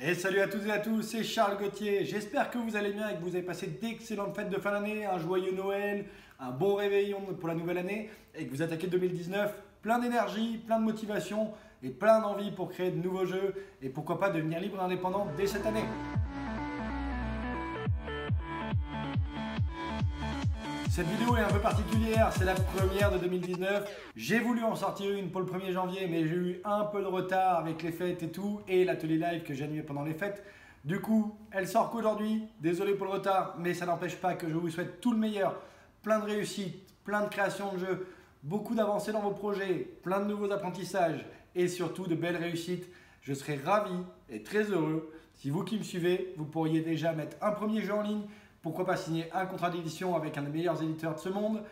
Et salut à toutes et à tous, c'est Charles Gauthier. J'espère que vous allez bien et que vous avez passé d'excellentes fêtes de fin d'année, un joyeux Noël, un bon réveillon pour la nouvelle année et que vous attaquez 2019 plein d'énergie, plein de motivation et plein d'envie pour créer de nouveaux jeux et pourquoi pas devenir libre et indépendant dès cette année. Cette vidéo est un peu particulière, c'est la première de 2019. J'ai voulu en sortir une pour le 1er janvier, mais j'ai eu un peu de retard avec les fêtes et tout, et l'atelier live que j'ai animé pendant les fêtes. Du coup, elle sort qu'aujourd'hui. Désolé pour le retard, mais ça n'empêche pas que je vous souhaite tout le meilleur. Plein de réussite, plein de création de jeux, beaucoup d'avancées dans vos projets, plein de nouveaux apprentissages, et surtout de belles réussites. Je serai ravi et très heureux si vous qui me suivez, vous pourriez déjà mettre un premier jeu en ligne. Pourquoi pas signer un contrat d'édition avec un des meilleurs éditeurs de ce monde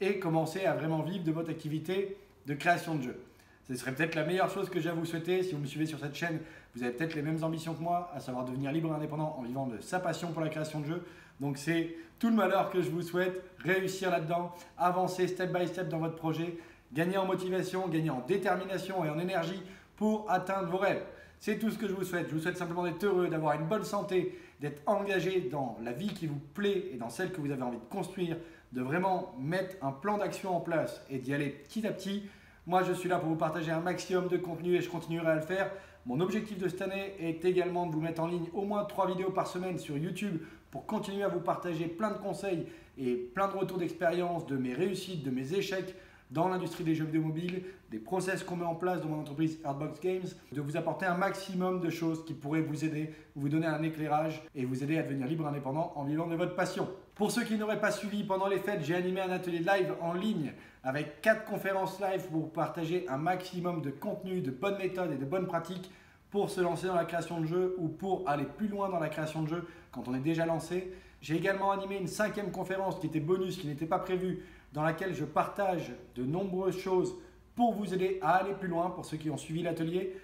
et commencer à vraiment vivre de votre activité de création de jeux. Ce serait peut-être la meilleure chose que j'ai à vous souhaiter. Si vous me suivez sur cette chaîne, vous avez peut-être les mêmes ambitions que moi, à savoir devenir libre et indépendant en vivant de sa passion pour la création de jeux. Donc c'est tout le malheur que je vous souhaite, réussir là-dedans, avancer step by step dans votre projet, gagner en motivation, gagner en détermination et en énergie pour atteindre vos rêves. C'est tout ce que je vous souhaite. Je vous souhaite simplement d'être heureux, d'avoir une bonne santé, d'être engagé dans la vie qui vous plaît et dans celle que vous avez envie de construire, de vraiment mettre un plan d'action en place et d'y aller petit à petit. Moi, je suis là pour vous partager un maximum de contenu et je continuerai à le faire. Mon objectif de cette année est également de vous mettre en ligne au moins 3 vidéos par semaine sur YouTube pour continuer à vous partager plein de conseils et plein de retours d'expérience de mes réussites, de mes échecs dans l'industrie des jeux vidéo mobiles, des process qu'on met en place dans mon entreprise Artbox Games, de vous apporter un maximum de choses qui pourraient vous aider, vous donner un éclairage et vous aider à devenir libre et indépendant en vivant de votre passion. Pour ceux qui n'auraient pas suivi, pendant les fêtes, j'ai animé un atelier live en ligne avec 4 conférences live pour vous partager un maximum de contenu, de bonnes méthodes et de bonnes pratiques pour se lancer dans la création de jeux ou pour aller plus loin dans la création de jeux quand on est déjà lancé. J'ai également animé une 5e conférence qui était bonus, qui n'était pas prévue, dans laquelle je partage de nombreuses choses pour vous aider à aller plus loin pour ceux qui ont suivi l'atelier.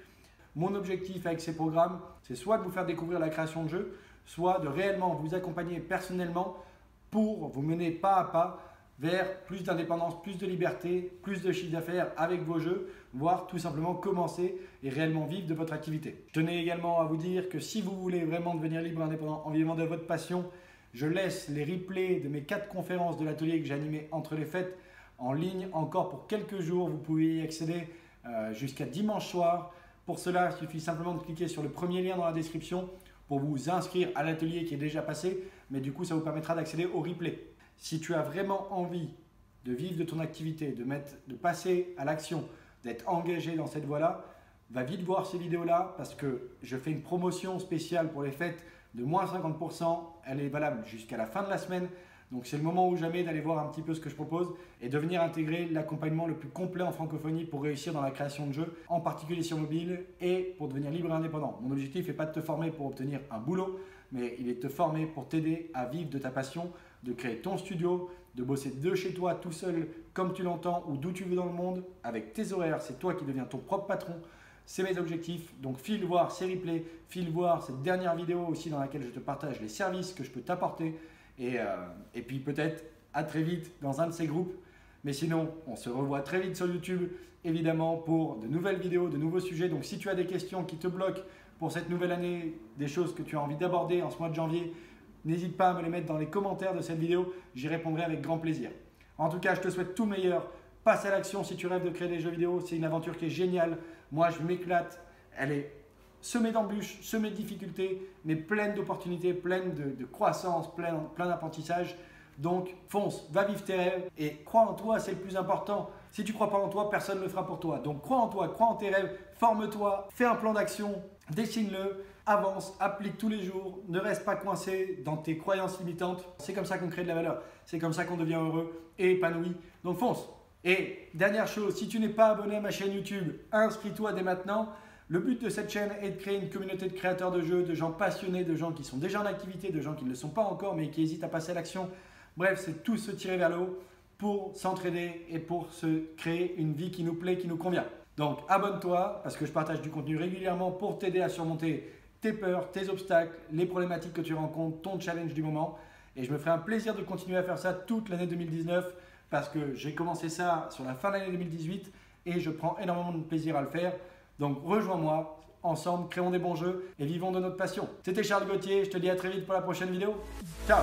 Mon objectif avec ces programmes, c'est soit de vous faire découvrir la création de jeux, soit de réellement vous accompagner personnellement pour vous mener pas à pas vers plus d'indépendance, plus de liberté, plus de chiffre d'affaires avec vos jeux, voire tout simplement commencer et réellement vivre de votre activité. Je tenais également à vous dire que si vous voulez vraiment devenir libre et indépendant en vivant de votre passion, je laisse les replays de mes 4 conférences de l'atelier que j'ai animé entre les fêtes en ligne encore pour quelques jours. Vous pouvez y accéder jusqu'à dimanche soir. Pour cela, il suffit simplement de cliquer sur le premier lien dans la description pour vous inscrire à l'atelier qui est déjà passé. Mais du coup, ça vous permettra d'accéder au replay. Si tu as vraiment envie de vivre de ton activité, de passer à l'action, d'être engagé dans cette voie-là, va vite voir ces vidéos-là parce que je fais une promotion spéciale pour les fêtes de moins 50%. Elle est valable jusqu'à la fin de la semaine. Donc c'est le moment ou jamais d'aller voir un petit peu ce que je propose et de venir intégrer l'accompagnement le plus complet en francophonie pour réussir dans la création de jeux, en particulier sur mobile et pour devenir libre et indépendant. Mon objectif n'est pas de te former pour obtenir un boulot, mais il est de te former pour t'aider à vivre de ta passion, de créer ton studio, de bosser de chez toi tout seul comme tu l'entends ou d'où tu veux dans le monde avec tes horaires. C'est toi qui deviens ton propre patron. C'est mes objectifs, donc file voir ces replays, file voir cette dernière vidéo aussi dans laquelle je te partage les services que je peux t'apporter et puis peut-être à très vite dans un de ces groupes. Mais sinon, on se revoit très vite sur YouTube, évidemment, pour de nouvelles vidéos, de nouveaux sujets. Donc si tu as des questions qui te bloquent pour cette nouvelle année, des choses que tu as envie d'aborder en ce mois de janvier, n'hésite pas à me les mettre dans les commentaires de cette vidéo, j'y répondrai avec grand plaisir. En tout cas, je te souhaite tout le meilleur. Passe à l'action si tu rêves de créer des jeux vidéo, c'est une aventure qui est géniale. Moi, je m'éclate. Elle est semée d'embûches, semée de difficultés, mais pleine d'opportunités, pleine de croissance, plein d'apprentissage. Donc, fonce, va vivre tes rêves et crois en toi, c'est le plus important. Si tu ne crois pas en toi, personne ne le fera pour toi. Donc, crois en toi, crois en tes rêves, forme-toi, fais un plan d'action, dessine-le, avance, applique tous les jours, ne reste pas coincé dans tes croyances limitantes. C'est comme ça qu'on crée de la valeur, c'est comme ça qu'on devient heureux et épanoui. Donc, fonce! Et dernière chose, si tu n'es pas abonné à ma chaîne YouTube, inscris-toi dès maintenant. Le but de cette chaîne est de créer une communauté de créateurs de jeux, de gens passionnés, de gens qui sont déjà en activité, de gens qui ne le sont pas encore mais qui hésitent à passer à l'action. Bref, c'est tout se tirer vers le haut pour s'entraider et pour se créer une vie qui nous plaît, qui nous convient. Donc abonne-toi parce que je partage du contenu régulièrement pour t'aider à surmonter tes peurs, tes obstacles, les problématiques que tu rencontres, ton challenge du moment. Et je me ferai un plaisir de continuer à faire ça toute l'année 2019 parce que j'ai commencé ça sur la fin de l'année 2018 et je prends énormément de plaisir à le faire. Donc rejoins-moi, ensemble, créons des bons jeux et vivons de notre passion. C'était Charles Gauthier, je te dis à très vite pour la prochaine vidéo. Ciao!